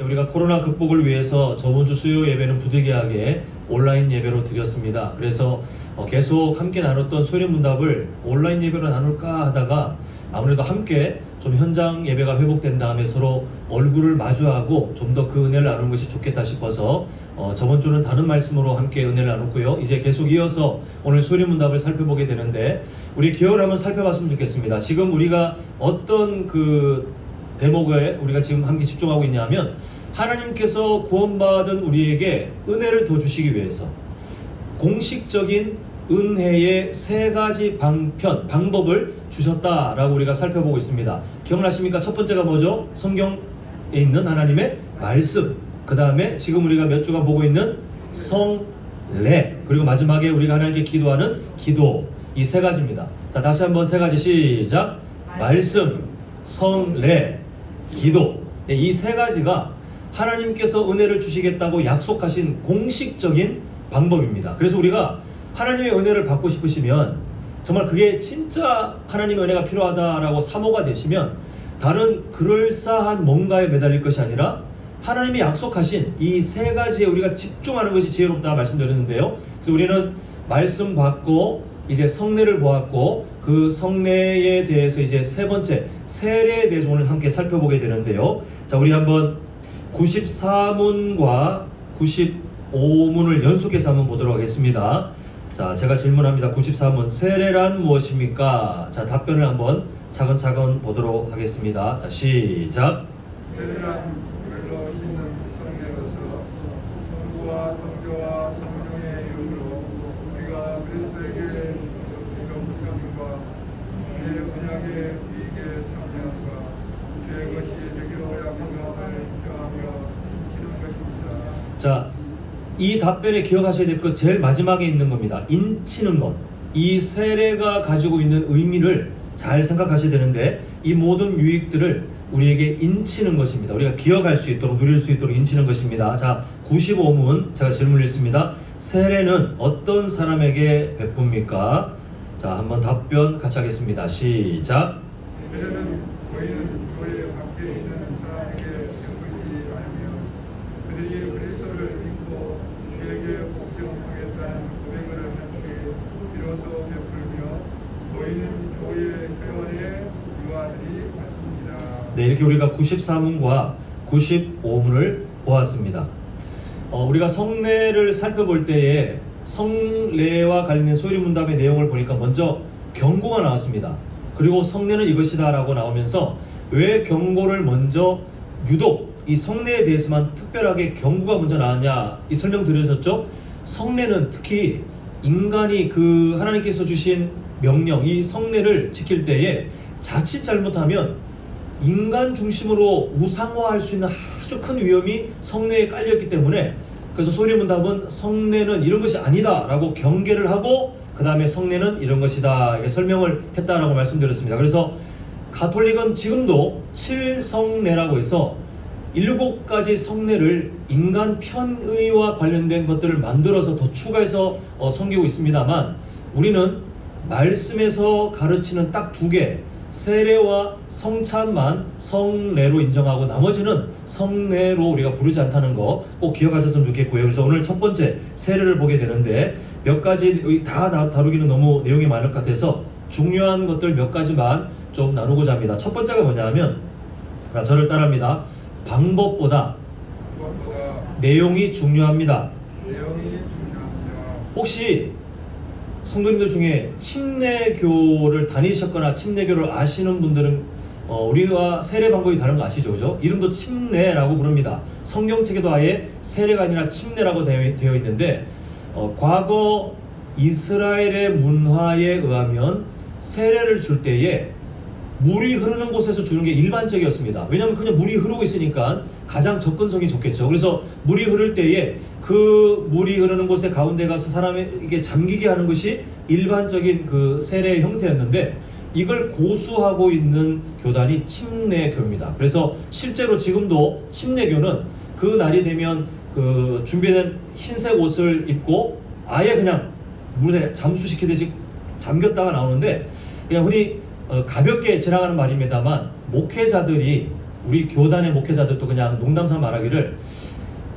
우리가 코로나 극복을 위해서 저번 주 수요 예배는 부득이하게 온라인 예배로 드렸습니다. 그래서 계속 함께 나눴던 소리문답을 온라인 예배로 나눌까 하다가 아무래도 함께 좀 현장 예배가 회복된 다음에 서로 얼굴을 마주하고 좀 더 그 은혜를 나누는 것이 좋겠다 싶어서 저번 주는 다른 말씀으로 함께 은혜를 나눴고요. 이제 계속 이어서 오늘 소리문답을 살펴보게 되는데 우리 기억을 한번 살펴봤으면 좋겠습니다. 지금 우리가 어떤 그 대목에 우리가 지금 함께 집중하고 있냐면 하나님께서 구원받은 우리에게 은혜를 더 주시기 위해서 공식적인 은혜의 세 가지 방법을 주셨다라고 우리가 살펴보고 있습니다. 기억나십니까? 첫 번째가 뭐죠? 성경에 있는 하나님의 말씀, 그 다음에 지금 우리가 몇 주가 보고 있는 성례, 그리고 마지막에 우리가 하나님께 기도하는 기도, 이 세 가지입니다. 자, 다시 한번 세 가지 시작. 말씀, 성례, 기도. 이 세 가지가 하나님께서 은혜를 주시겠다고 약속하신 공식적인 방법입니다. 그래서 우리가 하나님의 은혜를 받고 싶으시면 정말 그게 진짜 하나님의 은혜가 필요하다라고 사모가 되시면 다른 그럴싸한 뭔가에 매달릴 것이 아니라 하나님이 약속하신 이 세 가지에 우리가 집중하는 것이 지혜롭다 말씀드렸는데요. 그래서 우리는 말씀 받고 이제 성례를 보았고 그 성례에 대해서 이제 세 번째 세례에 대해서 오늘 함께 살펴보게 되는데요. 자, 우리 한번 94문과 95문을 연속해서 한번 보도록 하겠습니다. 자, 제가 질문합니다. 94문 세례란 무엇입니까? 자, 답변을 한번 차근차근 보도록 하겠습니다. 자, 시작. 세례란 별로 있는 성례로서 성부와 성교와 성령의 이름으로 우리가 그리스도에게 정부상과 그의 언약의 의에 참여함과 죄의 것이 되기로 약속함을 표하며 치는 것입니다. 자, 이 답변에 기억하셔야 될 것 제일 마지막에 있는 겁니다. 인치는 것. 이 세례가 가지고 있는 의미를 잘 생각하셔야 되는데 이 모든 유익들을 우리에게 인치는 것입니다. 우리가 기억할 수 있도록 누릴 수 있도록 인치는 것입니다. 자, 95문 제가 질문을 했습니다. 세례는 어떤 사람에게 베풉니까? 자, 한번 답변 같이 하겠습니다. 시작. 세례는 보이는 교회 밖에 있는 사람에게 베풀지 않으며 그들이 그리스도를 믿고 그에게 복종하겠다는 고백을 할 때 비로소 베풀며 보이는 교회 회원의 유아들이 받습니다. 네, 이렇게 우리가 94문과 95문을 보았습니다. 우리가 성례를 살펴볼 때에 성례와 관련된 소리문답의 내용을 보니까 먼저 경고가 나왔습니다. 그리고 성례는 이것이다 라고 나오면서 왜 경고를 먼저 유독 이 성례에 대해서만 특별하게 경고가 먼저 나왔냐 이 설명 드려졌죠. 성례는 특히 인간이 그 하나님께서 주신 명령 이 성례를 지킬 때에 자칫 잘못하면 인간 중심으로 우상화할 수 있는 아주 큰 위험이 성례에 깔렸기 때문에 그래서 소리문답은 성례는 이런 것이 아니다 라고 경계를 하고 그 다음에 성례는 이런 것이다 이렇게 설명을 했다라고 말씀드렸습니다. 그래서 가톨릭은 지금도 7성례라고 해서 7가지 성례를 인간 편의와 관련된 것들을 만들어서 더 추가해서 섬기고 있습니다만 우리는 말씀에서 가르치는 딱 2개 세례와 성찬만 성례로 인정하고 나머지는 성례로 우리가 부르지 않다는 거 꼭 기억하셨으면 좋겠고요. 그래서 오늘 첫 번째 세례를 보게 되는데 몇 가지 다 다루기는 너무 내용이 많을 것 같아서 중요한 것들 몇 가지만 좀 나누고자 합니다. 첫 번째가 뭐냐면 저를 따라합니다. 방법보다 내용이 중요합니다. 혹시 성도님들 중에 침례교를 다니셨거나 침례교를 아시는 분들은 우리가 세례 방법이 다른 거 아시죠? 그죠? 이름도 침례라고 부릅니다. 성경책에도 아예 세례가 아니라 침례라고 되어 있는데 과거 이스라엘의 문화에 의하면 세례를 줄 때에 물이 흐르는 곳에서 주는 게 일반적이었습니다. 왜냐하면 그냥 물이 흐르고 있으니까 가장 접근성이 좋겠죠. 그래서 물이 흐를 때에 그 물이 흐르는 곳에 가운데 가서 사람에게 잠기게 하는 것이 일반적인 그 세례의 형태였는데 이걸 고수하고 있는 교단이 침례교입니다. 그래서 실제로 지금도 침례교는 그 날이 되면 그 준비된 흰색 옷을 입고 아예 그냥 물에 잠수시키듯이 잠겼다가 나오는데 그냥 흔히 가볍게 지나가는 말입니다만 목회자들이 우리 교단의 목회자들도 그냥 농담삼아 말하기를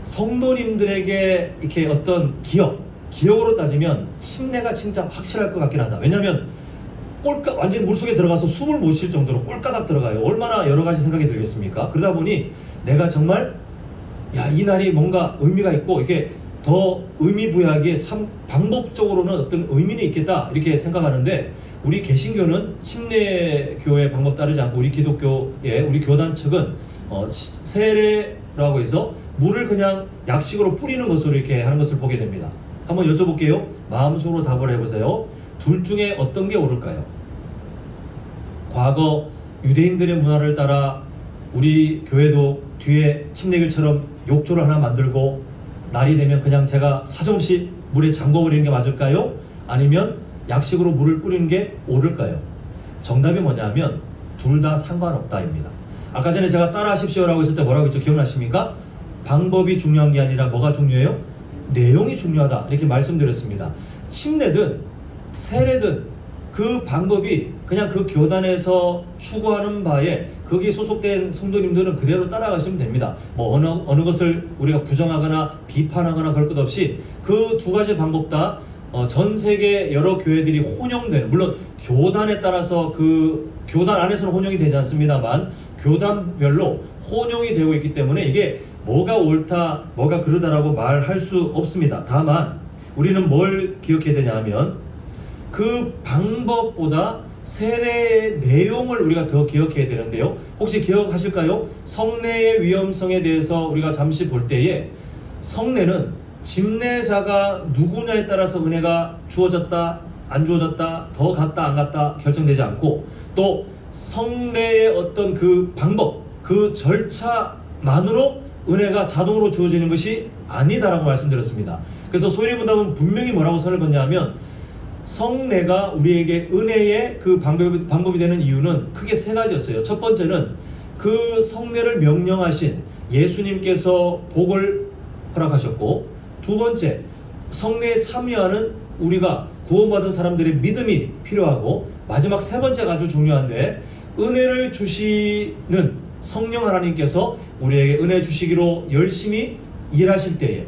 성도님들에게 이렇게 어떤 기억으로 따지면 침례가 진짜 확실할 것 같긴 하다. 왜냐하면 완전히 물속에 들어가서 숨을 못 쉴 정도로 꼴까닥 들어가요. 얼마나 여러 가지 생각이 들겠습니까? 그러다 보니 내가 정말 이 날이 뭔가 의미가 있고 이게 더 의미 부여하기에 참 방법적으로는 어떤 의미는 있겠다 이렇게 생각하는데, 우리 개신교는 침례교의 방법 따르지 않고 우리 기독교의 우리 교단 측은 세례라고 해서 물을 그냥 약식으로 뿌리는 것으로 이렇게 하는 것을 보게 됩니다. 한번 여쭤볼게요. 마음속으로 답을 해보세요. 둘 중에 어떤 게 옳을까요? 과거 유대인들의 문화를 따라 우리 교회도 뒤에 침례교처럼 욕조를 하나 만들고 날이 되면 그냥 제가 사정없이 물에 잠궈버리는 게 맞을까요? 아니면 약식으로 물을 뿌리는 게 옳을까요? 정답이 뭐냐면 둘 다 상관없다입니다. 아까 전에 제가 따라 하십시오라고 했을 때 뭐라고 했죠? 기억나십니까? 방법이 중요한 게 아니라 뭐가 중요해요? 내용이 중요하다 이렇게 말씀드렸습니다. 침례든 세례든 그 방법이 그냥 그 교단에서 추구하는 바에 거기에 소속된 성도님들은 그대로 따라가시면 됩니다. 뭐 어느 것을 우리가 부정하거나 비판하거나 그럴 것 없이 그 두 가지 방법 다 전 세계 여러 교회들이 혼용되는, 물론 교단에 따라서 그 교단 안에서는 혼용이 되지 않습니다만 교단별로 혼용이 되고 있기 때문에 이게 뭐가 옳다 뭐가 그르다라고 말할 수 없습니다. 다만 우리는 뭘 기억해야 되냐 하면 그 방법보다 세례의 내용을 우리가 더 기억해야 되는데요. 혹시 기억하실까요? 성례의 위험성에 대해서 우리가 잠시 볼 때에 성례는 집례자가 누구냐에 따라서 은혜가 주어졌다 안 주어졌다 더 갔다 안 갔다 결정되지 않고, 또 성례의 어떤 그 방법 그 절차만으로 은혜가 자동으로 주어지는 것이 아니다라고 말씀드렸습니다. 그래서 소위문답은 분명히 뭐라고 선을 긋냐면 성례가 우리에게 은혜의 그 방법이 되는 이유는 크게 세 가지였어요. 첫 번째는 그 성례를 명령하신 예수님께서 복을 허락하셨고, 두 번째 성례에 참여하는 우리가 구원받은 사람들의 믿음이 필요하고, 마지막 세 번째가 아주 중요한데 은혜를 주시는 성령 하나님께서 우리에게 은혜 주시기로 열심히 일하실 때에,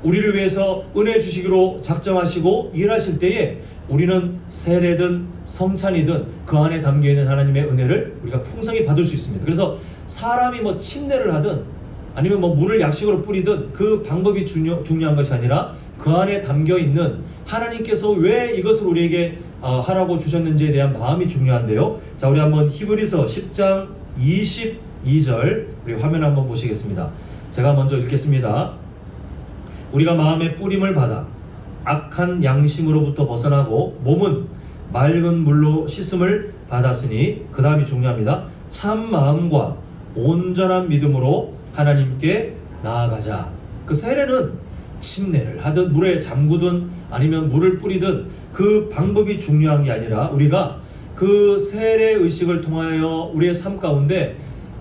우리를 위해서 은혜 주시기로 작정하시고 일하실 때에 우리는 세례든 성찬이든 그 안에 담겨있는 하나님의 은혜를 우리가 풍성히 받을 수 있습니다. 그래서 사람이 뭐 침례를 하든 아니면 뭐 물을 약식으로 뿌리든 그 방법이 중요한 것이 아니라 그 안에 담겨있는 하나님께서 왜 이것을 우리에게 하라고 주셨는지에 대한 마음이 중요한데요. 자, 우리 한번 히브리서 10장 22절 우리 화면 한번 보시겠습니다. 제가 먼저 읽겠습니다. 우리가 마음의 뿌림을 받아 악한 양심으로부터 벗어나고 몸은 맑은 물로 씻음을 받았으니, 그 다음이 중요합니다. 참 마음과 온전한 믿음으로 하나님께 나아가자. 그 세례는 침례를 하든 물에 잠그든 아니면 물을 뿌리든 그 방법이 중요한 게 아니라 우리가 그 세례 의식을 통하여 우리의 삶 가운데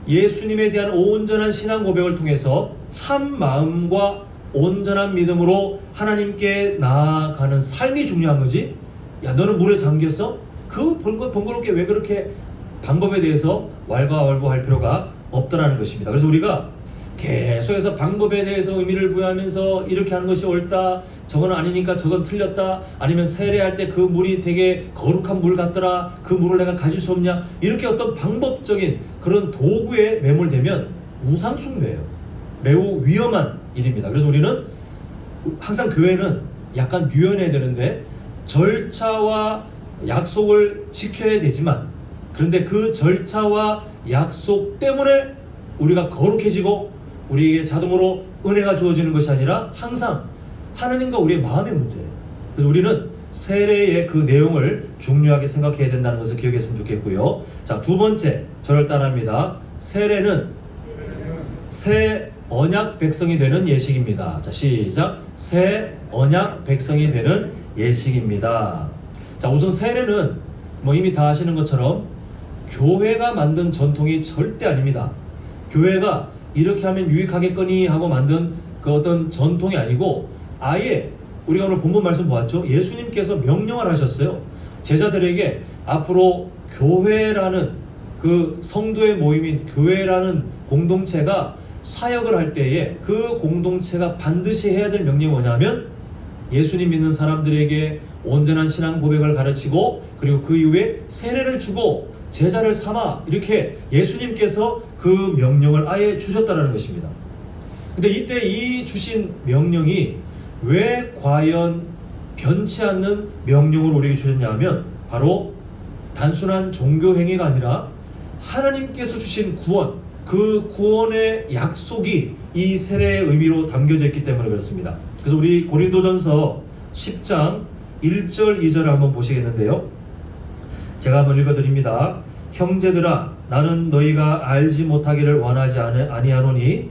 예수님에 대한 온전한 신앙 고백을 통해서 참 마음과 온전한 믿음으로 하나님께 나아가는 삶이 중요한 거지. 야, 너는 물에 잠겼어? 그 번거롭게 왜 그렇게 방법에 대해서 왈가왈부할 필요가 없다라는 것입니다. 그래서 우리가 계속해서 방법에 대해서 의미를 부여하면서 이렇게 하는 것이 옳다, 저건 아니니까 저건 틀렸다, 아니면 세례할 때 그 물이 되게 거룩한 물 같더라, 그 물을 내가 가질 수 없냐, 이렇게 어떤 방법적인 그런 도구에 매몰되면 우상숭배예요. 매우 위험한 일입니다. 그래서 우리는 항상 교회는 약간 유연해야 되는데 절차와 약속을 지켜야 되지만, 그런데 그 절차와 약속 때문에 우리가 거룩해지고 우리에게 자동으로 은혜가 주어지는 것이 아니라 항상 하나님과 우리의 마음의 문제예요. 그래서 우리는 세례의 그 내용을 중요하게 생각해야 된다는 것을 기억했으면 좋겠고요. 자, 두 번째 저를 따라합니다. 세례는 새 언약 백성이 되는 예식입니다. 자, 시작. 새 언약 백성이 되는 예식입니다. 자, 우선 세례는 뭐 이미 다 아시는 것처럼 교회가 만든 전통이 절대 아닙니다. 교회가 이렇게 하면 유익하겠거니 하고 만든 그 어떤 전통이 아니고, 아예 우리가 오늘 본문 말씀 보았죠. 예수님께서 명령을 하셨어요. 제자들에게 앞으로 교회라는 그 성도의 모임인 교회라는 공동체가 사역을 할 때에 그 공동체가 반드시 해야 될 명령이 뭐냐면 예수님 믿는 사람들에게 온전한 신앙 고백을 가르치고 그리고 그 이후에 세례를 주고 제자를 삼아 이렇게 예수님께서 그 명령을 아예 주셨다는 것입니다. 근데 이때 이 주신 명령이 왜 과연 변치 않는 명령을 우리에게 주셨냐면 바로 단순한 종교 행위가 아니라 하나님께서 주신 구원, 그 구원의 약속이 이 세례의 의미로 담겨져 있기 때문에 그렇습니다. 그래서 우리 고린도전서 10장 1절 2절을 한번 보시겠는데요. 제가 한번 읽어드립니다. 형제들아, 나는 너희가 알지 못하기를 원하지 아니하노니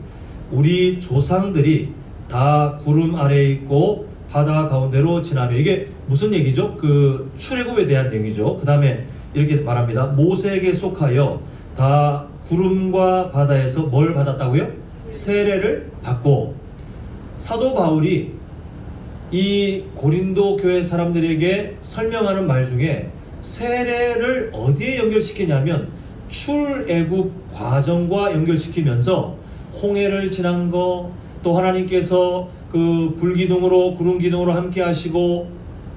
우리 조상들이 다 구름 아래에 있고 바다 가운데로 지나며. 이게 무슨 얘기죠? 그 출애굽에 대한 내용이죠. 그 다음에 이렇게 말합니다. 모세에게 속하여 다 구름과 바다에서 뭘 받았다고요? 세례를 받고. 사도 바울이 이 고린도 교회 사람들에게 설명하는 말 중에 세례를 어디에 연결시키냐면 출애굽 과정과 연결시키면서 홍해를 지난 거, 또 하나님께서 그 불기둥으로 구름기둥으로 함께 하시고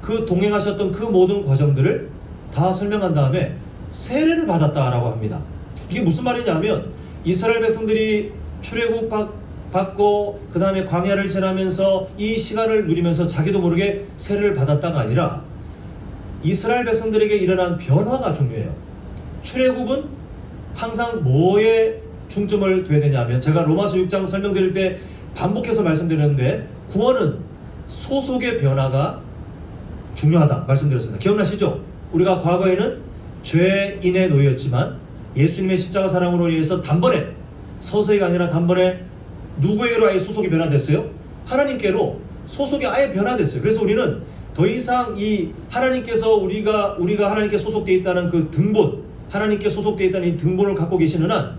그 동행하셨던 그 모든 과정들을 다 설명한 다음에 세례를 받았다라고 합니다. 이게 무슨 말이냐면 이스라엘 백성들이 출애굽 받고 그 다음에 광야를 지나면서 이 시간을 누리면서 자기도 모르게 세례를 받았다가 아니라 이스라엘 백성들에게 일어난 변화가 중요해요. 출애굽은 항상 뭐에 중점을 둬야 되냐면 제가 로마서 6장 설명드릴 때 반복해서 말씀드렸는데 구원은 소속의 변화가 중요하다 말씀드렸습니다. 기억나시죠? 우리가 과거에는 죄인의 노예였지만 예수님의 십자가 사랑으로 인해서 단번에, 서서히가 아니라 단번에 누구에게로 아예 소속이 변화됐어요? 하나님께로 소속이 아예 변화됐어요. 그래서 우리는 더 이상 이 하나님께서 우리가 하나님께 소속되어 있다는 그 등본, 하나님께 소속되어 있다는 이 등본을 갖고 계시는 한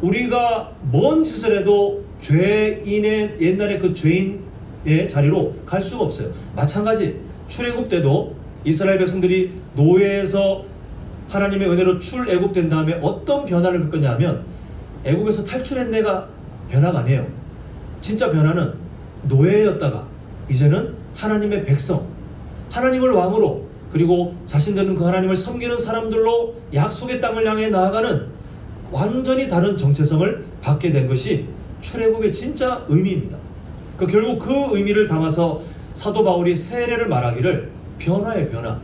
우리가 뭔 짓을 해도 죄인의 옛날에 그 죄인의 자리로 갈 수가 없어요. 마찬가지 출애굽 때도 이스라엘 백성들이 노예에서 하나님의 은혜로 출애굽된 다음에 어떤 변화를 겪었냐면 애굽에서 탈출했네가 변화가 아니에요. 진짜 변화는 노예였다가 이제는 하나님의 백성, 하나님을 왕으로, 그리고 자신들은 그 하나님을 섬기는 사람들로 약속의 땅을 향해 나아가는 완전히 다른 정체성을 받게 된 것이 출애굽의 진짜 의미입니다. 결국 그 의미를 담아서 사도 바울이 세례를 말하기를 변화의 변화.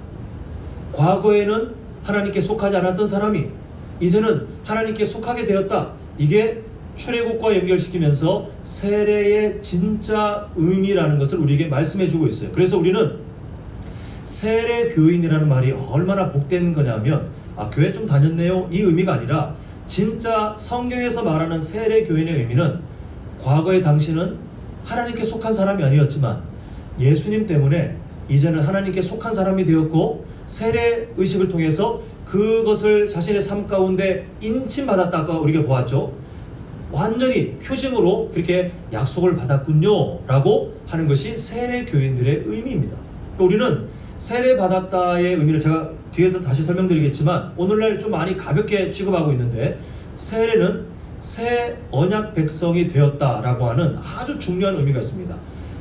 과거에는 하나님께 속하지 않았던 사람이 이제는 하나님께 속하게 되었다. 이게 출애굽과 연결시키면서 세례의 진짜 의미라는 것을 우리에게 말씀해주고 있어요. 그래서 우리는 세례 교인이라는 말이 얼마나 복된 거냐면 교회 좀 다녔네요 이 의미가 아니라 진짜 성경에서 말하는 세례 교인의 의미는 과거의 당신은 하나님께 속한 사람이 아니었지만 예수님 때문에 이제는 하나님께 속한 사람이 되었고 세례 의식을 통해서 그것을 자신의 삶 가운데 인침받았다고 우리가 보았죠. 완전히 표징으로 그렇게 약속을 받았군요 라고 하는 것이 세례 교인들의 의미입니다. 우리는 세례 받았다의 의미를 제가 뒤에서 다시 설명드리겠지만 오늘날 좀 많이 가볍게 취급하고 있는데 세례는 새 언약 백성이 되었다라고 하는 아주 중요한 의미가 있습니다.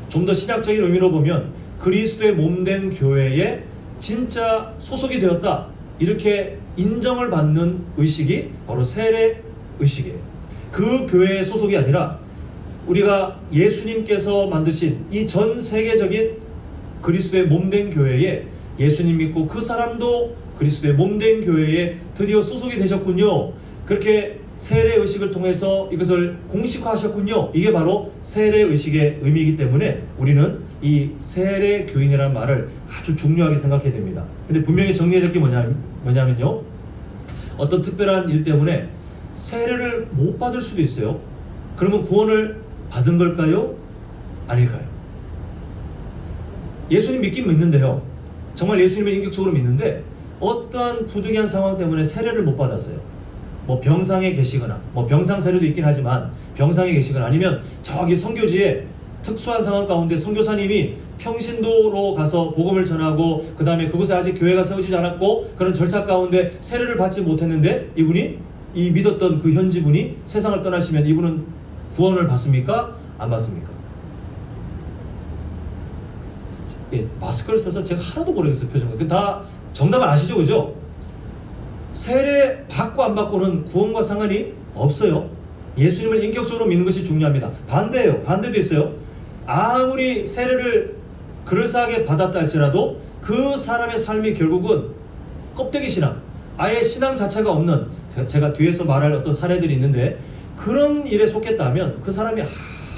좀 더 신학적인 의미로 보면 그리스도의 몸된 교회에 진짜 소속이 되었다 이렇게 인정을 받는 의식이 바로 세례 의식이에요. 그 교회의 소속이 아니라 우리가 예수님께서 만드신 이 전 세계적인 그리스도의 몸된 교회에 예수님 믿고 그 사람도 그리스도의 몸된 교회에 드디어 소속이 되셨군요. 그렇게 세례 의식을 통해서 이것을 공식화하셨군요. 이게 바로 세례 의식의 의미이기 때문에 우리는 이 세례 교인이라는 말을 아주 중요하게 생각해야 됩니다. 근데 분명히 정리해야 될 게 뭐냐면요. 어떤 특별한 일 때문에 세례를 못 받을 수도 있어요. 그러면 구원을 받은 걸까요? 아닐까요? 예수님 믿긴 믿는데요. 정말 예수님을 인격적으로 믿는데 어떠한 부득이한 상황 때문에 세례를 못 받았어요. 뭐 병상에 계시거나 병상 세례도 있긴 하지만 병상에 계시거나 아니면 저기 선교지에 특수한 상황 가운데 선교사님이 평신도로 가서 복음을 전하고 그 다음에 그곳에 아직 교회가 세워지지 않았고 그런 절차 가운데 세례를 받지 못했는데 이분이 이 믿었던 그 현지분이 세상을 떠나시면 이분은 구원을 받습니까? 안 받습니까? 예, 마스크를 써서 제가 하나도 모르겠어요, 표정을. 다 정답을 아시죠, 그죠? 세례 받고 안 받고는 구원과 상관이 없어요. 예수님을 인격적으로 믿는 것이 중요합니다. 반대예요. 반대도 있어요. 아무리 세례를 그럴싸하게 받았다 할지라도 그 사람의 삶이 결국은 껍데기 신앙, 아예 신앙 자체가 없는, 제가 뒤에서 말할 어떤 사례들이 있는데, 그런 일에 속했다면 그 사람이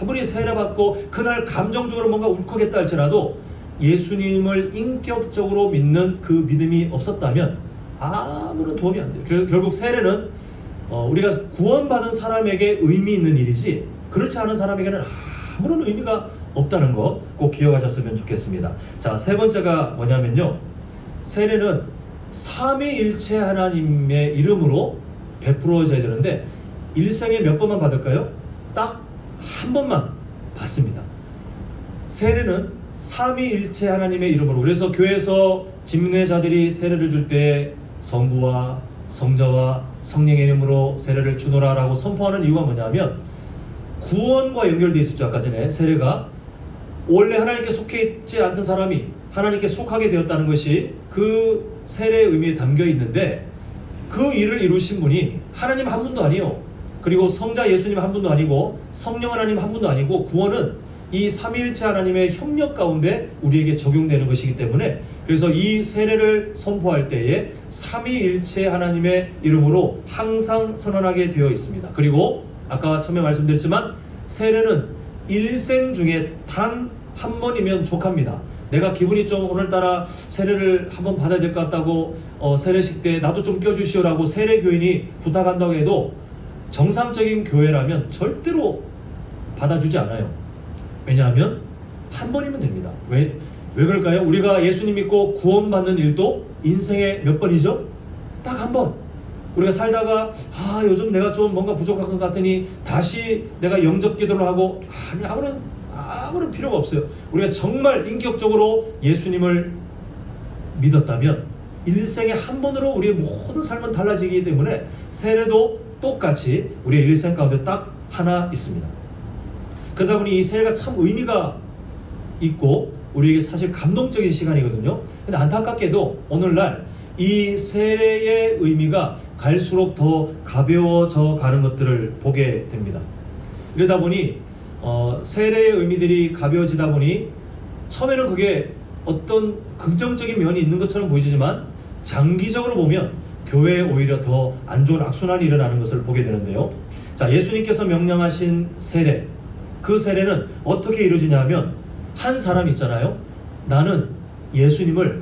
아무리 세례받고 그날 감정적으로 뭔가 울컥했다 할지라도 예수님을 인격적으로 믿는 그 믿음이 없었다면 아무런 도움이 안 돼요. 결국 세례는 우리가 구원받은 사람에게 의미 있는 일이지 그렇지 않은 사람에게는 아무런 의미가 없다는 거 꼭 기억하셨으면 좋겠습니다. 자, 세 번째가 뭐냐면요, 세례는 삼위일체 하나님의 이름으로 베풀어져야 되는데 일생에 몇 번만 받을까요? 딱 한 번만 받습니다. 세례는 삼위일체 하나님의 이름으로. 그래서 교회에서 집례자들이 세례를 줄 때 성부와 성자와 성령의 이름으로 세례를 주노라 라고 선포하는 이유가 뭐냐면, 구원과 연결되어 있었죠. 아까 전에 세례가 원래 하나님께 속해 있지 않던 사람이 하나님께 속하게 되었다는 것이 그 세례의 의미에 담겨 있는데, 그 일을 이루신 분이 하나님 한 분도 아니요, 그리고 성자 예수님 한 분도 아니고 성령 하나님 한 분도 아니고, 구원은 이 삼위일체 하나님의 협력 가운데 우리에게 적용되는 것이기 때문에, 그래서 이 세례를 선포할 때에 삼위일체 하나님의 이름으로 항상 선언하게 되어 있습니다. 그리고 아까 처음에 말씀드렸지만 세례는 일생 중에 단 한 번이면 족합니다. 내가 기분이 좀 오늘따라 세례를 한번 받아야 될 것 같다고 세례식 때 나도 좀 껴주시오라고 세례교인이 부탁한다고 해도 정상적인 교회라면 절대로 받아주지 않아요. 왜냐하면 한 번이면 됩니다. 왜 그럴까요? 우리가 예수님 믿고 구원받는 일도 인생에 몇 번이죠? 딱 한 번. 우리가 살다가 요즘 내가 좀 뭔가 부족한 것 같으니 다시 내가 영접 기도를 하고, 아니 아무런 필요가 없어요. 우리가 정말 인격적으로 예수님을 믿었다면 일생에 한 번으로 우리의 모든 삶은 달라지기 때문에 세례도 똑같이 우리의 일생 가운데 딱 하나 있습니다. 그러다 보니 이 세례가 참 의미가 있고 우리에게 사실 감동적인 시간이거든요. 근데 안타깝게도 오늘날 이 세례의 의미가 갈수록 더 가벼워져 가는 것들을 보게 됩니다. 이러다 보니 세례의 의미들이 가벼워지다 보니 처음에는 그게 어떤 긍정적인 면이 있는 것처럼 보이지만 장기적으로 보면 교회에 오히려 더 안 좋은 악순환이 일어나는 것을 보게 되는데요. 자, 예수님께서 명령하신 세례, 그 세례는 어떻게 이루어지냐면, 한 사람이 있잖아요. 나는 예수님을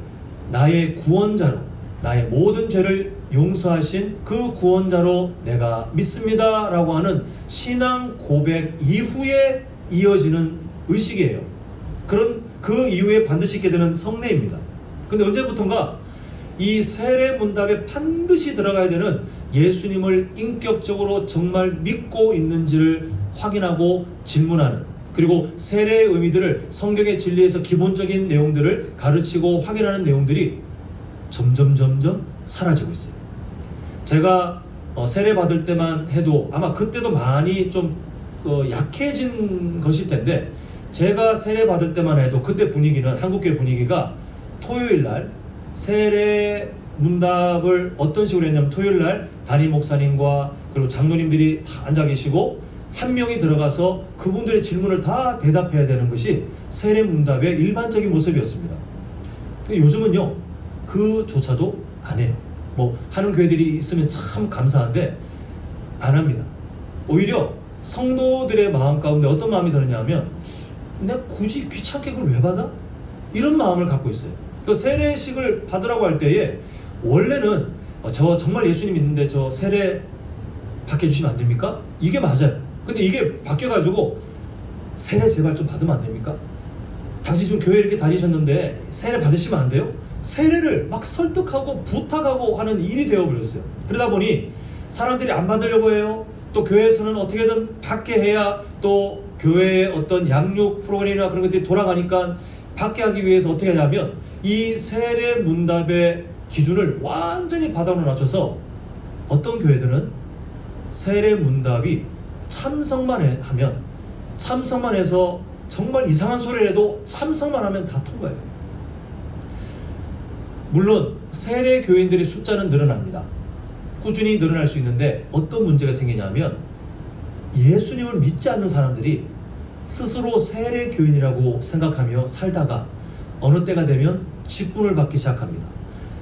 나의 구원자로, 나의 모든 죄를 용서하신 그 구원자로 내가 믿습니다 라고 하는 신앙 고백 이후에 이어지는 의식이에요. 그 이후에 반드시 있게 되는 성례입니다. 근데 언제부턴가 이 세례 문답에 반드시 들어가야 되는 예수님을 인격적으로 정말 믿고 있는지를 확인하고 질문하는, 그리고 세례의 의미들을 성경의 진리에서 기본적인 내용들을 가르치고 확인하는 내용들이 점점 사라지고 있어요. 제가 세례 받을 때만 해도 아마 그때도 많이 좀 약해진 것일 텐데, 제가 세례 받을 때만 해도 그때 분위기는, 한국교회 분위기가 토요일날 세례 문답을 어떤 식으로 했냐면, 토요일날 담임 목사님과 그리고 장로님들이 다 앉아 계시고 한 명이 들어가서 그분들의 질문을 다 대답해야 되는 것이 세례 문답의 일반적인 모습이었습니다. 근데 요즘은요, 그조차도 안 해요. 뭐 하는 교회들이 있으면 참 감사한데 안 합니다. 오히려 성도들의 마음 가운데 어떤 마음이 드느냐 하면, 내가 굳이 귀찮게 그걸 왜 받아? 이런 마음을 갖고 있어요. 그 세례식을 받으라고 할 때에 원래는 저 정말 예수님 믿는데 저 세례 받게 해주시면 안 됩니까? 이게 맞아요. 근데 이게 바뀌어가지고 세례 제발 좀 받으면 안 됩니까? 다시 좀 교회 이렇게 다니셨는데 세례 받으시면 안 돼요? 세례를 막 설득하고 부탁하고 하는 일이 되어버렸어요. 그러다 보니 사람들이 안 받으려고 해요. 또 교회에서는 어떻게든 받게 해야 또 교회의 어떤 양육 프로그램이나 그런 것들이 돌아가니까 받게 하기 위해서 어떻게 하냐면, 이 세례 문답의 기준을 완전히 바닥으로 낮춰서 어떤 교회들은 세례 문답이 하면 참석만 해서 정말 이상한 소리를 해도 참석만 하면 다 통과해요. 물론 세례 교인들의 숫자는 늘어납니다. 꾸준히 늘어날 수 있는데 어떤 문제가 생기냐면 예수님을 믿지 않는 사람들이 스스로 세례 교인이라고 생각하며 살다가 어느 때가 되면 직분을 받기 시작합니다.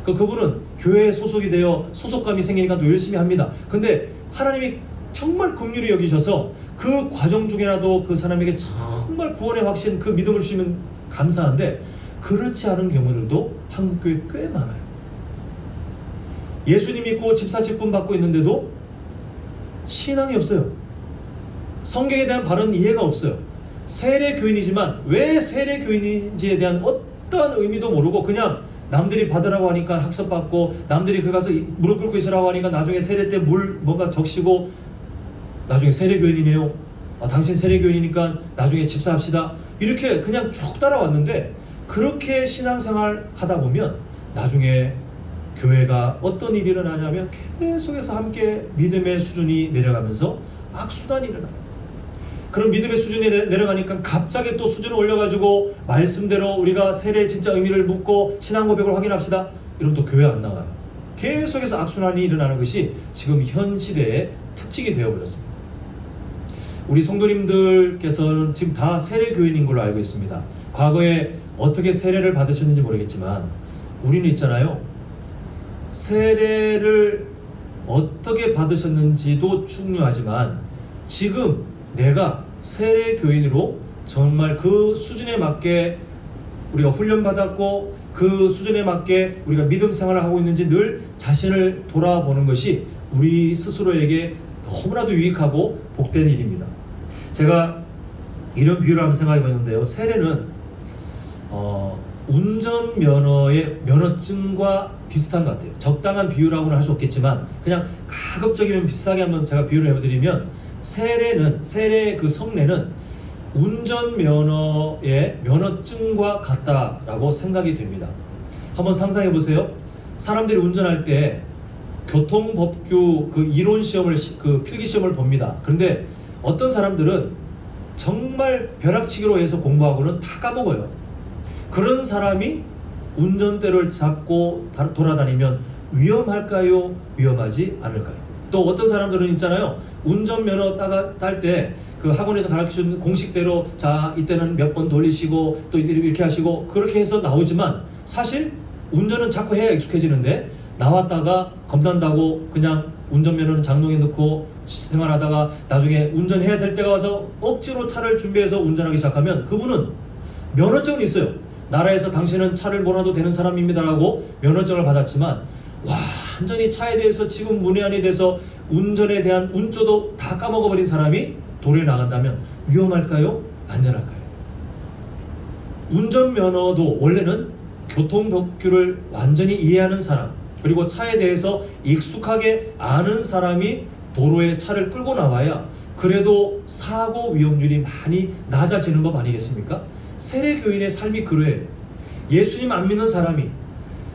그분은 교회에 소속이 되어 소속감이 생기니까 또 열심히 합니다. 근데 하나님이 정말 긍휼히 여기셔서 그 과정 중에라도 그 사람에게 정말 구원의 확신, 그 믿음을 주시면 감사한데 그렇지 않은 경우들도 한국교회에 꽤 많아요. 예수님 믿고 집사 직분 받고 있는데도 신앙이 없어요. 성경에 대한 바른 이해가 없어요. 세례 교인이지만 왜 세례 교인인지에 대한 어떠한 의미도 모르고 그냥 남들이 받으라고 하니까 학습 받고 남들이 그 가서 무릎 꿇고 있으라고 하니까 나중에 세례 때 물 뭔가 적시고 나중에 세례 교인이네요. 당신 세례 교인이니까 나중에 집사합시다. 이렇게 그냥 쭉 따라왔는데 그렇게 신앙생활 하다 보면 나중에 교회가 어떤 일이 일어나냐면 계속해서 함께 믿음의 수준이 내려가면서 악순환이 일어나요. 그런 믿음의 수준이 내려가니까 갑자기 또 수준을 올려가지고 말씀대로 우리가 세례의 진짜 의미를 묻고 신앙 고백을 확인합시다. 이러면 또 교회 안 나와요. 계속해서 악순환이 일어나는 것이 지금 현 시대의 특징이 되어버렸습니다. 우리 성도님들께서는 지금 다 세례 교인인 걸로 알고 있습니다. 과거에 어떻게 세례를 받으셨는지 모르겠지만 우리는 있잖아요. 세례를 어떻게 받으셨는지도 중요하지만 지금 내가 세례 교인으로 정말 그 수준에 맞게 우리가 훈련받았고 그 수준에 맞게 우리가 믿음 생활을 하고 있는지 늘 자신을 돌아보는 것이 우리 스스로에게 너무나도 유익하고 복된 일입니다. 제가 이런 비유를 한번 생각해 봤는데요. 세례는 운전면허의 면허증과 비슷한 것 같아요. 적당한 비유라고는 할 수 없겠지만 그냥 가급적이면 비슷하게 한번 제가 비유를 해드리면 세례의 그 성례는 운전면허의 면허증과 같다라고 생각이 됩니다. 한번 상상해 보세요. 사람들이 운전할 때 교통법규 그 이론 시험을 그 필기 시험을 봅니다. 그런데 어떤 사람들은 정말 벼락치기로 해서 공부하고는 다 까먹어요. 그런 사람이 운전대를 잡고 돌아다니면 위험할까요? 위험하지 않을까요? 또 어떤 사람들은 있잖아요. 운전면허 딸 때 그 학원에서 가르쳐준 공식대로 자 이때는 몇 번 돌리시고 또 이렇게 하시고 그렇게 해서 나오지만 사실 운전은 자꾸 해야 익숙해지는데 나왔다가 겁난다고 그냥 운전면허는 장롱에 넣고 생활하다가 나중에 운전해야 될 때가 와서 억지로 차를 준비해서 운전하기 시작하면 그분은 면허증은 있어요. 나라에서 당신은 차를 몰아도 되는 사람입니다라고 면허증을 받았지만 완전히 차에 대해서 지금 문외한이 돼서 운전에 대한 운조도 다 까먹어버린 사람이 도로에 나간다면 위험할까요? 안전할까요? 운전면허도 원래는 교통법규를 완전히 이해하는 사람 그리고 차에 대해서 익숙하게 아는 사람이 도로에 차를 끌고 나와야 그래도 사고 위험률이 많이 낮아지는 법 아니겠습니까? 세례교인의 삶이 그래요. 예수님 안 믿는 사람이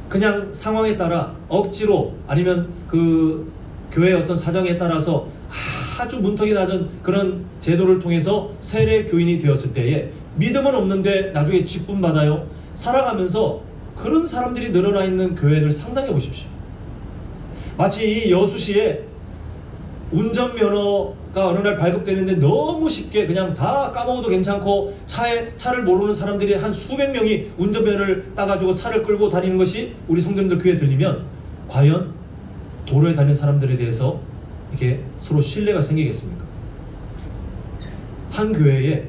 그냥 상황에 따라 억지로 아니면 그 교회의 어떤 사정에 따라서 아주 문턱이 낮은 그런 제도를 통해서 세례 교인이 되었을 때에 믿음은 없는데 나중에 직분 받아요. 살아가면서 그런 사람들이 늘어나 있는 교회를 상상해 보십시오. 마치 이 여수시에 운전면허가 어느 날 발급되는데 너무 쉽게 그냥 다 까먹어도 괜찮고 차를 모르는 사람들이 한 수백 명이 운전면허를 따가지고 차를 끌고 다니는 것이 우리 성도님들 귀에 들리면 과연 도로에 다니는 사람들에 대해서 이렇게 서로 신뢰가 생기겠습니까? 한 교회에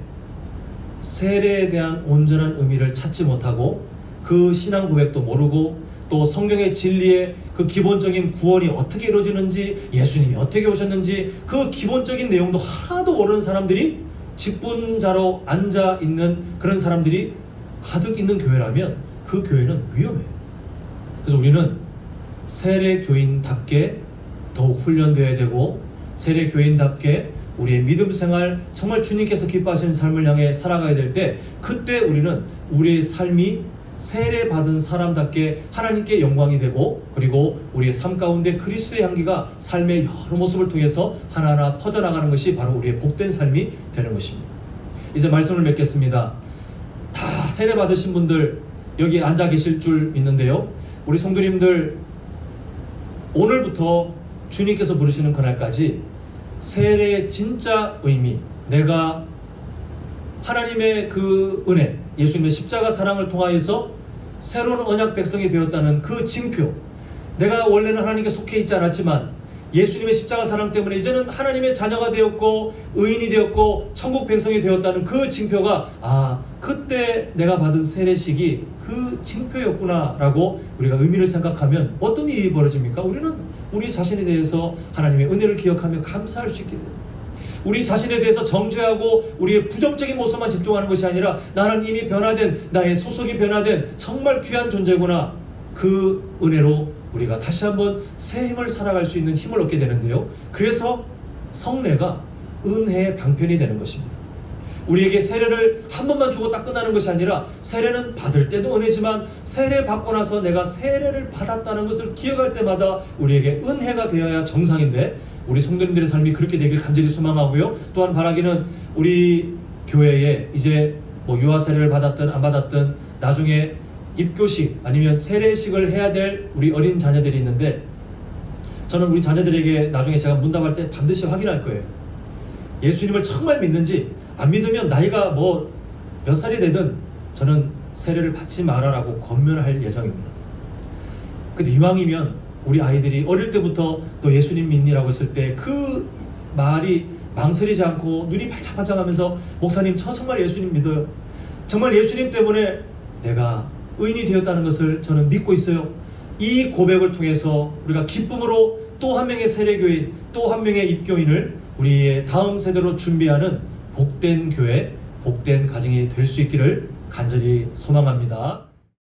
세례에 대한 온전한 의미를 찾지 못하고 그 신앙 고백도 모르고 또 성경의 진리의 그 기본적인 구원이 어떻게 이루어지는지 예수님이 어떻게 오셨는지 그 기본적인 내용도 하나도 모르는 사람들이 직분자로 앉아있는 그런 사람들이 가득 있는 교회라면 그 교회는 위험해요. 그래서 우리는 세례교인답게 더욱 훈련되어야 되고 세례교인답게 우리의 믿음 생활 정말 주님께서 기뻐하시는 삶을 향해 살아가야 될 때 그때 우리는 우리의 삶이 세례 받은 사람답게 하나님께 영광이 되고, 그리고 우리의 삶 가운데 그리스도의 향기가 삶의 여러 모습을 통해서 하나하나 퍼져나가는 것이 바로 우리의 복된 삶이 되는 것입니다. 이제 말씀을 맺겠습니다. 다 세례 받으신 분들 여기 앉아 계실 줄 믿는데요, 우리 성도님들 오늘부터 주님께서 부르시는 그날까지 세례의 진짜 의미, 내가 하나님의 그 은혜, 예수님의 십자가 사랑을 통하여서 새로운 언약 백성이 되었다는 그 징표, 내가 원래는 하나님께 속해 있지 않았지만 예수님의 십자가 사랑 때문에 이제는 하나님의 자녀가 되었고 의인이 되었고 천국 백성이 되었다는 그 징표가, 그때 내가 받은 세례식이 그 징표였구나 라고 우리가 의미를 생각하면 어떤 일이 벌어집니까? 우리는 우리 자신에 대해서 하나님의 은혜를 기억하며 감사할 수 있게 됩니다. 우리 자신에 대해서 정죄하고 우리의 부정적인 모습만 집중하는 것이 아니라 나는 이미 변화된, 나의 소속이 변화된 정말 귀한 존재구나, 그 은혜로 우리가 다시 한번 새 힘을 살아갈 수 있는 힘을 얻게 되는데요, 그래서 성례가 은혜의 방편이 되는 것입니다. 우리에게 세례를 한 번만 주고 딱 끝나는 것이 아니라 세례는 받을 때도 은혜지만 세례 받고 나서 내가 세례를 받았다는 것을 기억할 때마다 우리에게 은혜가 되어야 정상인데, 우리 성도님들의 삶이 그렇게 되길 간절히 소망하고요, 또한 바라기는 우리 교회에 이제 유아 세례를 받았든 안 받았든 나중에 입교식 아니면 세례식을 해야 될 우리 어린 자녀들이 있는데, 저는 우리 자녀들에게 나중에 제가 문답할 때 반드시 확인할 거예요. 예수님을 정말 믿는지, 안 믿으면 나이가 몇 살이 되든 저는 세례를 받지 말아라고 권면할 예정입니다. 근데 이왕이면 우리 아이들이 어릴 때부터 너 예수님 믿니라고 했을 때 그 말이 망설이지 않고 눈이 반짝반짝하면서 목사님 저 정말 예수님 믿어요, 정말 예수님 때문에 내가 의인이 되었다는 것을 저는 믿고 있어요, 이 고백을 통해서 우리가 기쁨으로 또 한 명의 세례교인, 또 한 명의 입교인을 우리의 다음 세대로 준비하는 복된 교회, 복된 가정이 될 수 있기를 간절히 소망합니다.